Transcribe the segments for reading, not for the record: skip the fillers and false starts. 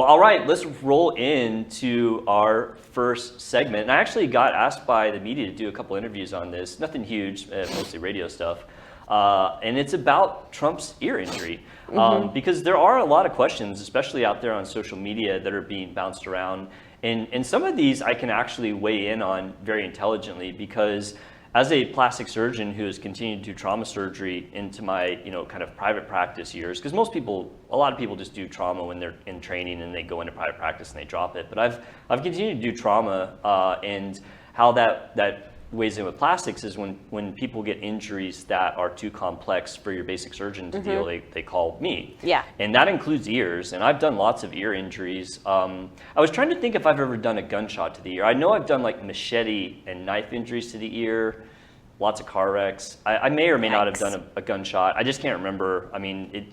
Well, all right, let's roll into our first segment. And I actually got asked by the media to do a couple interviews on this. Nothing huge, mostly radio stuff. And it's about Trump's ear injury. Because there are a lot of questions, especially out there on social media, that are being bounced around. And some of these I can actually weigh in on very intelligently, because as a plastic surgeon who has continued to do trauma surgery into my, kind of private practice years, because a lot of people just do trauma when they're in training and they go into private practice and they drop it. But I've continued to do trauma, and how that weighs in with plastics is when people get injuries that are too complex for your basic surgeon to deal, they call me. Yeah. And that includes ears, and I've done lots of ear injuries. I was trying to think if I've ever done a gunshot to the ear. I know I've done like machete and knife injuries to the ear, lots of car wrecks. I may or may not have done a gunshot. I just can't remember. I mean,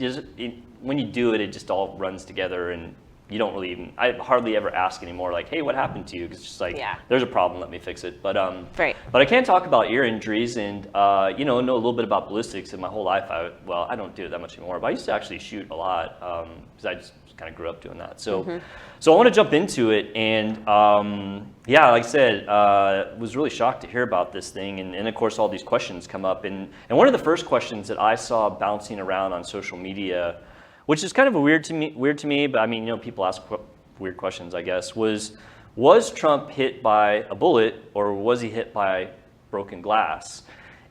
when you do it, it just all runs together, and you don't really even, I hardly ever ask anymore, like, hey, what happened to you? Because it's just like, there's a problem, let me fix it. But but I can talk about ear injuries and, know a little bit about ballistics. In my whole life, I don't do it that much anymore, but I used to actually shoot a lot, because I just kind of grew up doing that. So so I want to jump into it. And like I said, was really shocked to hear about this thing. And of course, all these questions come up. And one of the first questions that I saw bouncing around on social media, which is kind of weird to me, but I mean, people ask weird questions, I guess, was Trump hit by a bullet, or was he hit by broken glass?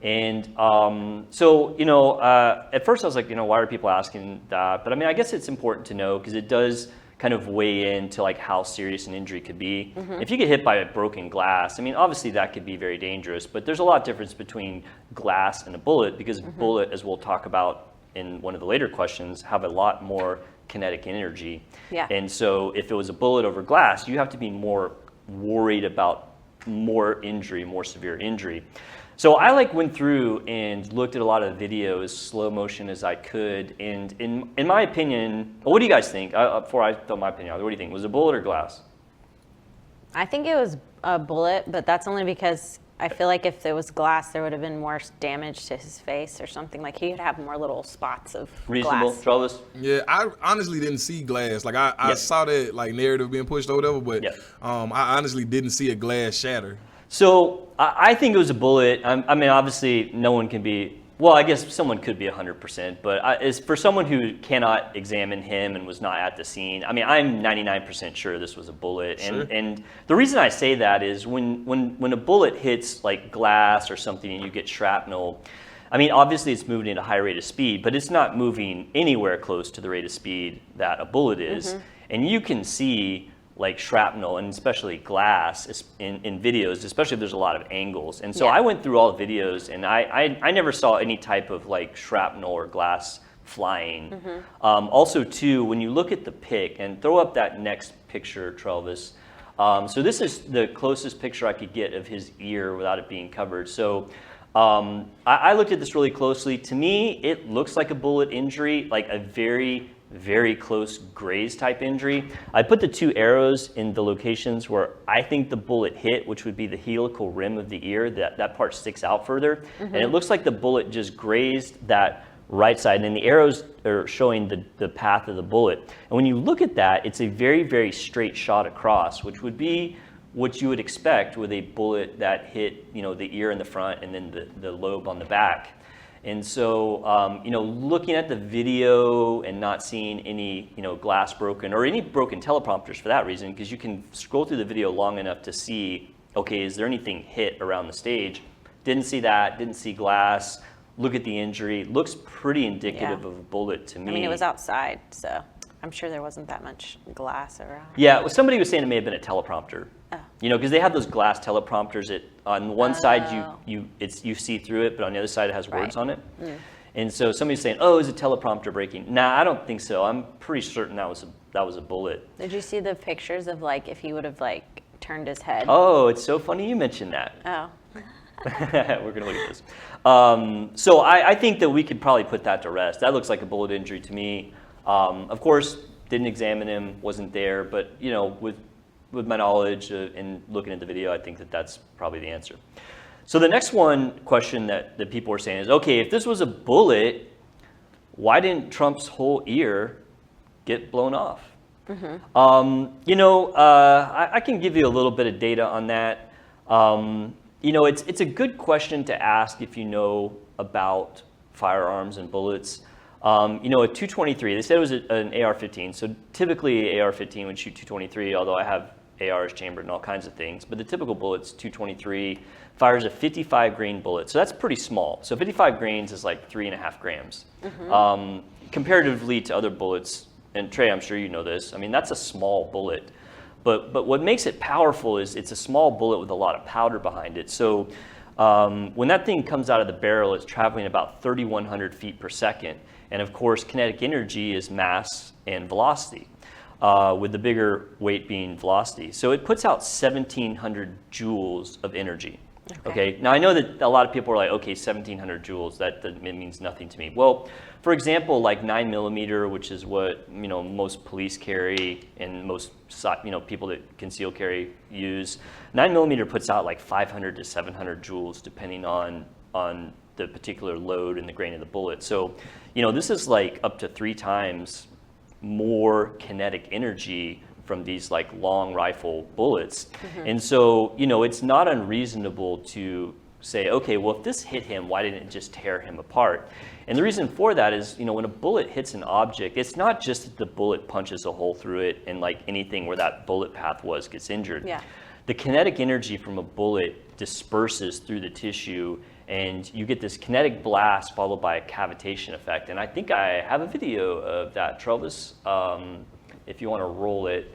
And at first I was like, why are people asking that? But I mean, I guess it's important to know, because it does kind of weigh into like how serious an injury could be. If you get hit by a broken glass, I mean, obviously that could be very dangerous, but there's a lot of difference between glass and a bullet, because a bullet, as we'll talk about in one of the later questions, have a lot more kinetic energy. Yeah. And so if it was a bullet over glass, you have to be more worried about more severe injury. So I went through and looked at a lot of videos, slow motion as I could. And in my opinion, what do you guys think? Before I throw my opinion out, what do you think? Was it a bullet or glass? I think it was a bullet, but that's only because I feel like if it was glass, there would have been more damage to his face or something. Like he would have more little spots of reasonable glass. Travis? Yeah, I honestly didn't see glass. Like I saw that narrative being pushed or whatever, but I honestly didn't see a glass shatter. So I think it was a bullet. I mean, obviously, no one can be. Well, I guess someone could be 100%, but as for someone who cannot examine him and was not at the scene, I mean, I'm 99% sure this was a bullet. Sure. And the reason I say that is when a bullet hits like glass or something and you get shrapnel, I mean, obviously it's moving at a high rate of speed, but it's not moving anywhere close to the rate of speed that a bullet is. And you can see like shrapnel and especially glass in videos, especially if there's a lot of angles. And so I went through all the videos, and I never saw any type of like shrapnel or glass flying. Also too, when you look at the pic, and throw up that next picture, Travis. So this is the closest picture I could get of his ear without it being covered. So I looked at this really closely. To me, it looks like a bullet injury, like a very, very close graze type injury. I put the two arrows in the locations where I think the bullet hit, which would be the helical rim of the ear. That part sticks out further. And it looks like the bullet just grazed that right side, and the arrows are showing the path of the bullet. And when you look at that, it's a very, very straight shot across, which would be what you would expect with a bullet that hit, the ear in the front and then the lobe on the back. And so, looking at the video and not seeing any, glass broken or any broken teleprompters for that reason, because you can scroll through the video long enough to see, okay, is there anything hit around the stage? Didn't see that, didn't see glass. Look at the injury. Looks pretty indicative of a bullet to me. I mean, it was outside, so I'm sure there wasn't that much glass around. Yeah, well, somebody was saying it may have been a teleprompter. Oh. Because they have those glass teleprompters. On one side you see through it, but on the other side it has words on it. And so somebody's saying, "Oh, is a teleprompter breaking?" Nah, I don't think so. I'm pretty certain that was a bullet. Did you see the pictures of if he would have turned his head? Oh, it's so funny you mentioned that. Oh. We're gonna look at this. So I think that we could probably put that to rest. That looks like a bullet injury to me. Of course, didn't examine him, wasn't there, but with my knowledge and looking at the video, I think that that's probably the answer. So the next question that people were saying is, okay, if this was a bullet, why didn't Trump's whole ear get blown off? You know, I can give you a little bit of data on that. You know, it's a good question to ask if you know about firearms and bullets. You know, a 223, they said it was an AR-15. So typically AR-15 would shoot 223, although I have ARs chambered and all kinds of things. But the typical bullet's 223, fires a 55 grain bullet. So that's pretty small. So 55 grains is like 3.5 grams. Comparatively to other bullets, and Trey, I'm sure you know this, I mean, that's a small bullet. But what makes it powerful is it's a small bullet with a lot of powder behind it. So when that thing comes out of the barrel, it's traveling about 3,100 feet per second. And of course, kinetic energy is mass and velocity, with the bigger weight being velocity. So it puts out 1,700 joules of energy. Okay. Now I know that a lot of people are like, okay, 1,700 joules, that means nothing to me. Well, for example, like 9mm, which is what most police carry and most people that conceal carry use. 9mm puts out like 500 to 700 joules, depending on the particular load and the grain of the bullet. So, this is like up to 3 times more kinetic energy from these like long rifle bullets. And so, it's not unreasonable to say, okay, well, if this hit him, why didn't it just tear him apart? And the reason for that is, when a bullet hits an object, it's not just that the bullet punches a hole through it and like anything where that bullet path was gets injured. Yeah. The kinetic energy from a bullet disperses through the tissue, and you get this kinetic blast followed by a cavitation effect. And I think I have a video of that, Travis, if you want to roll it.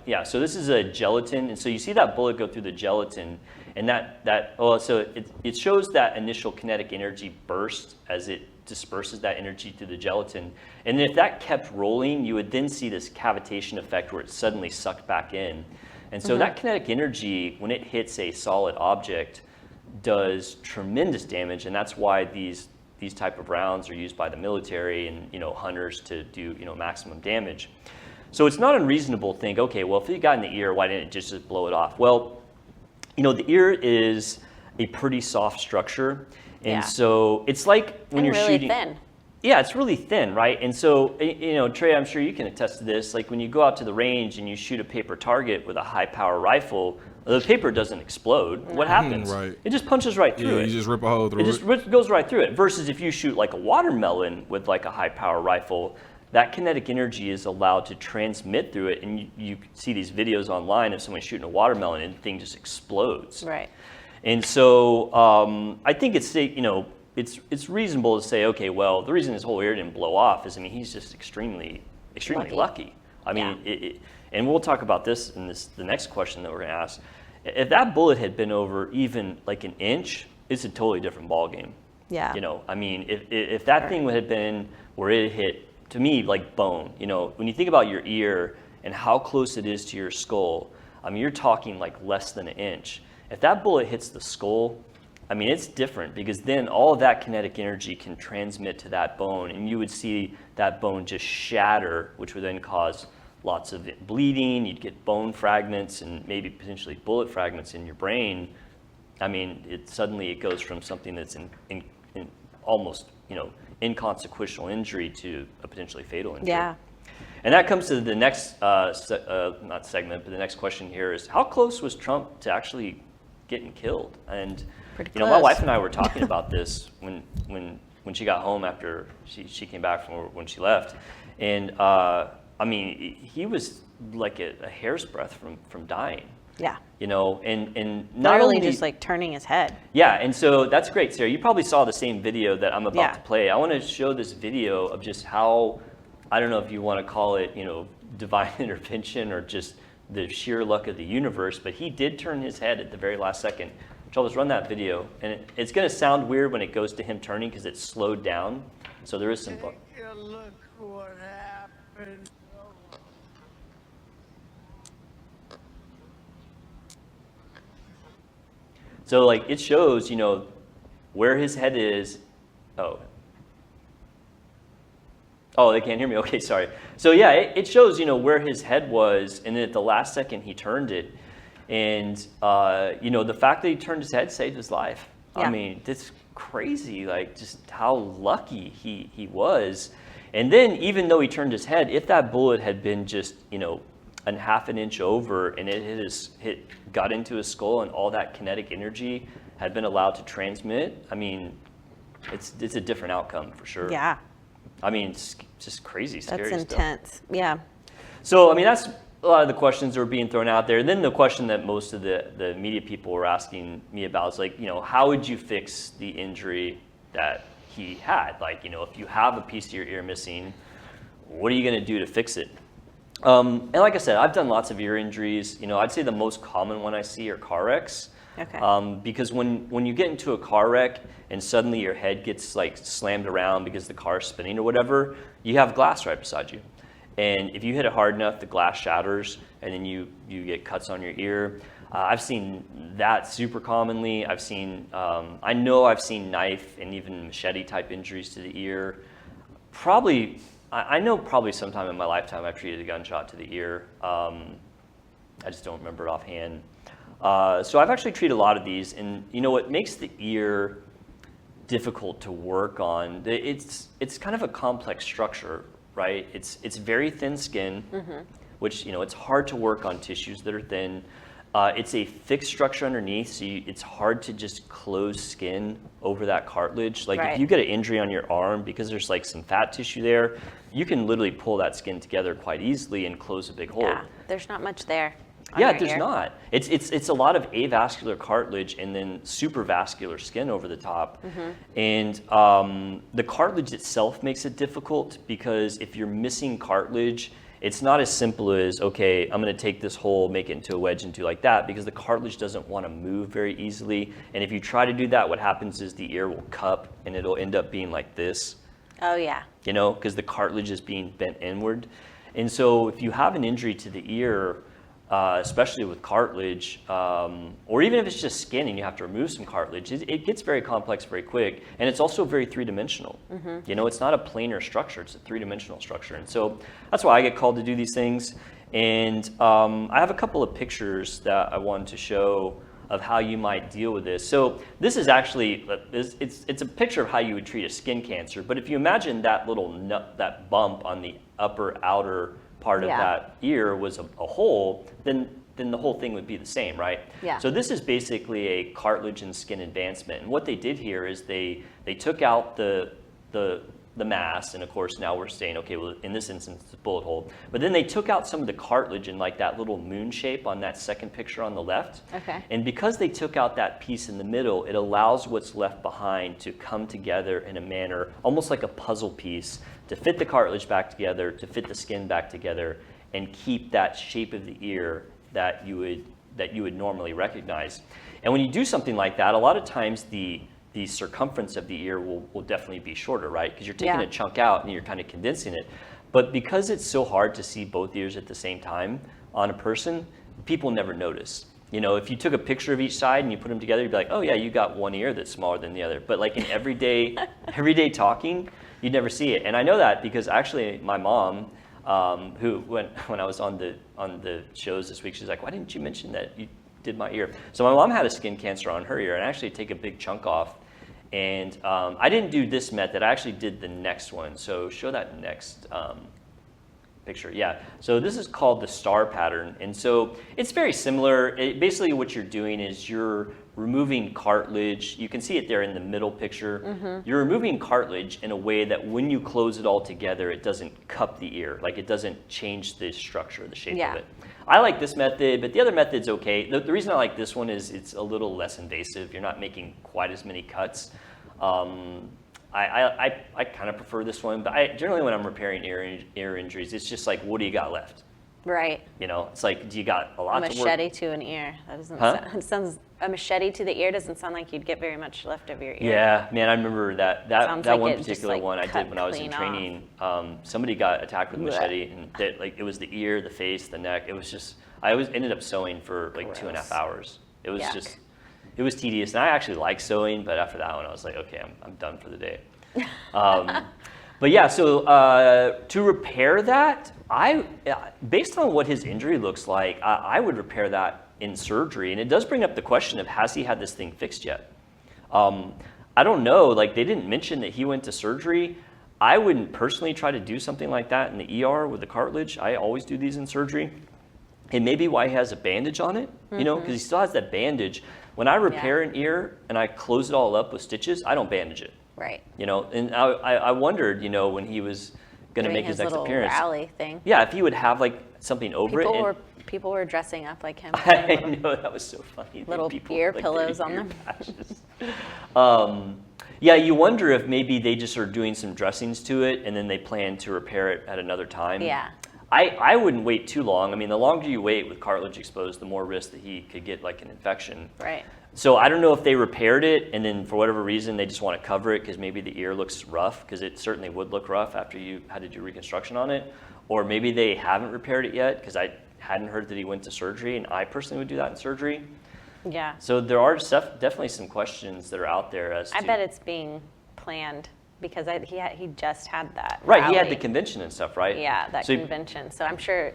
Yeah, so this is a gelatin, and so you see that bullet go through the gelatin, and so it shows that initial kinetic energy burst as it disperses that energy through the gelatin. And if that kept rolling, you would then see this cavitation effect where it suddenly sucked back in. And so that kinetic energy, when it hits a solid object, does tremendous damage, and that's why these type of rounds are used by the military and hunters to do maximum damage. So it's not unreasonable to think, okay, well, if it got in the ear, why didn't it just blow it off? Well, the ear is a pretty soft structure, and so it's like when you're really shooting. Thin. Yeah, it's really thin, right? And so, Trey, I'm sure you can attest to this. Like when you go out to the range and you shoot a paper target with a high-power rifle, the paper doesn't explode. What happens? Right. It just punches right through it. Yeah, you just rip a hole through it. It just goes right through it. Versus if you shoot like a watermelon with like a high-power rifle, that kinetic energy is allowed to transmit through it, and you see these videos online of someone shooting a watermelon and the thing just explodes. Right. And so I think it's it's reasonable to say, okay, well, the reason his whole ear didn't blow off is, he's just extremely lucky. I mean, and we'll talk about this in the next question that we're going to ask. If that bullet had been over even like an inch, it's a totally different ballgame. Yeah. If that thing had been where it hit, to me, like bone, when you think about your ear and how close it is to your skull, you're talking like less than an inch. If that bullet hits the skull, it's different, because then all of that kinetic energy can transmit to that bone, and you would see that bone just shatter, which would then cause lots of bleeding. You'd get bone fragments and maybe potentially bullet fragments in your brain. Suddenly it goes from something that's in almost, inconsequential injury to a potentially fatal injury. Yeah. And that comes to the next, not segment, but the next question here is, how close was Trump to actually getting killed? And my wife and I were talking about this when she got home after she came back from when she left, and he was like a hair's breadth from dying. Yeah. And not literally only just like turning his head. Yeah, and so that's great, Sarah. You probably saw the same video that I'm about to play. I want to show this video of just how, I don't know if you want to call it, divine intervention or just the sheer luck of the universe, but he did turn his head at the very last second. Charles, run that video, and it's going to sound weird when it goes to him turning because it's slowed down. So there is some. Take a look what happened. So like it shows, where his head is. Oh, they can't hear me. Okay, sorry. So yeah, it shows, where his head was, and then at the last second he turned it. And, the fact that he turned his head saved his life. Yeah. That's crazy, like just how lucky he was. And then even though he turned his head, if that bullet had been just, you know, a half an inch over and it got into his skull and all that kinetic energy had been allowed to transmit, I mean, it's a different outcome for sure. Yeah. I mean, it's just crazy, scary That's intense. stuff. Yeah. So, I mean, that's a lot of the questions that were being thrown out there. And then the question that most of the media people were asking me about is like, you know, how would you fix the injury that he had? Like, you know, if you have a piece of your ear missing, what are you going to do to fix it? And like I said, I've done lots of ear injuries. You know, I'd say the most common one I see are car wrecks. Okay. Because when you get into a car wreck and suddenly your head gets like slammed around because the car's spinning or whatever, you have glass right beside you. And if you hit it hard enough, the glass shatters and then you get cuts on your ear. I've seen that super commonly. I've seen, I know I've seen knife and even machete type injuries to the ear. I know probably sometime in my lifetime I've treated a gunshot to the ear. I just don't remember it offhand. So I've actually treated a lot of these, and you know what makes the ear difficult to work on? It's kind of a complex structure, right? It's very thin skin, which, you know, it's hard to work on tissues that are thin. It's a fixed structure underneath, so it's hard to just close skin over that cartilage. Like if you get an injury on your arm because there's like some fat tissue there, you can literally pull that skin together quite easily and close a big hole. Yeah, there's not much there. Yeah, there's not. It's a lot of avascular cartilage and then supravascular skin over the top. And the cartilage itself makes it difficult because if you're missing cartilage, it's not as simple as, okay, I'm going to take this hole, make it into a wedge and do like that, because the cartilage doesn't want to move very easily. And if you try to do that, what happens is the ear will cup and it'll end up being like this. Oh, yeah. You know, because the cartilage is being bent inward. And so if you have an injury to the ear, especially with cartilage, or even if it's just skin and you have to remove some cartilage, it gets very complex very quick. And it's also very three-dimensional. You know, it's not a planar structure, it's a three-dimensional structure. And so that's why I get called to do these things. And I have a couple of pictures that I wanted to show of how you might deal with this. So this is actually, it's a picture of how you would treat a skin cancer. But if you imagine that little that bump on the upper outer part of that ear was a hole, then the whole thing would be the same, right? Yeah. So this is basically a cartilage and skin advancement. And what they did here is they took out the mass, and of course now we're saying, okay, well in this instance it's a bullet hole. But then they took out some of the cartilage in like that little moon shape on that second picture on the left. Okay. And because they took out that piece in the middle, it allows what's left behind to come together in a manner almost like a puzzle piece to fit the cartilage back together, to fit the skin back together, and keep that shape of the ear that you would normally recognize. And when you do something like that, a lot of times the circumference of the ear will definitely be shorter, right? Because you're taking a chunk out and you're kind of condensing it. But because it's so hard to see both ears at the same time on a person, people never notice. You know, if you took a picture of each side and you put them together, you'd be like, oh yeah, you got one ear that's smaller than the other. But like in everyday talking, you'd never see it. And I know that because actually my mom, who when I was on the shows this week, she's like, why didn't you mention that you did my ear? So my mom had a skin cancer on her ear, and I actually take a big chunk off. And I didn't do this method. I actually did the next one. So show that next picture. Yeah. So this is called the star pattern. And so it's very similar. Basically what you're doing is you're removing cartilage. You can see it there in the middle picture. You're removing cartilage in a way that when you close it all together, it doesn't cup the ear. Like it doesn't change the structure, the shape of it. I like this method, but the other method's okay. The reason I like this one is it's a little less invasive. You're not making quite as many cuts. I kind of prefer this one, but generally when I'm repairing ear injuries, it's just like, what do you got left? Right. You know, it's like, do you got a lot to work? Machete to an ear. That doesn't it sounds. A machete to the ear doesn't sound like you'd get very much left of your ear. Yeah, man, I remember that like one it particular one I did when I was in training. Somebody got attacked with a machete, and it was the ear, the face, the neck. It was just, ended up sewing for like 2.5 hours. It was just, it was tedious. And I actually like sewing, but after that one, I was like, okay, I'm done for the day. But yeah, so to repair that, based on what his injury looks like, I would repair that in surgery. And it does bring up the question of, has he had this thing fixed yet? I don't know, like they didn't mention that he went to surgery. I wouldn't personally try to do something like that in the ER with the cartilage. I always do these in surgery. It may be why he has a bandage on it, you know, because he still has that bandage. When I repair an ear and I close it all up with stitches, I don't bandage it. Right. You know, and I wondered, you know, when he was going to make his next appearance. Rally thing. Yeah, if he would have like something over it. People were dressing up like him. I know, that was so funny. Little ear pillows on them. Yeah, you wonder if maybe they just are doing some dressings to it and then they plan to repair it at another time. Yeah. I wouldn't wait too long. I mean, the longer you wait with cartilage exposed, the more risk that he could get like an infection. Right. So I don't know if they repaired it and then for whatever reason they just want to cover it because maybe the ear looks rough, because it certainly would look rough after you had to do reconstruction on it. Or maybe they haven't repaired it yet, because I hadn't heard that he went to surgery, and I personally would do that in surgery. Yeah. So there are definitely some questions that are out there as to... I bet it's being planned, because he just had that. Right, rally. he had the convention and stuff, right? Yeah, that so convention. So I'm sure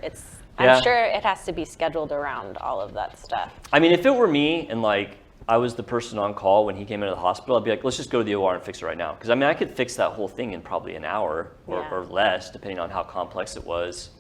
Yeah. I'm sure it has to be scheduled around all of that stuff. I mean, if it were me and like I was the person on call when he came into the hospital, I'd be like, let's just go to the OR and fix it right now. Because I mean, I could fix that whole thing in probably an hour or less, depending on how complex it was.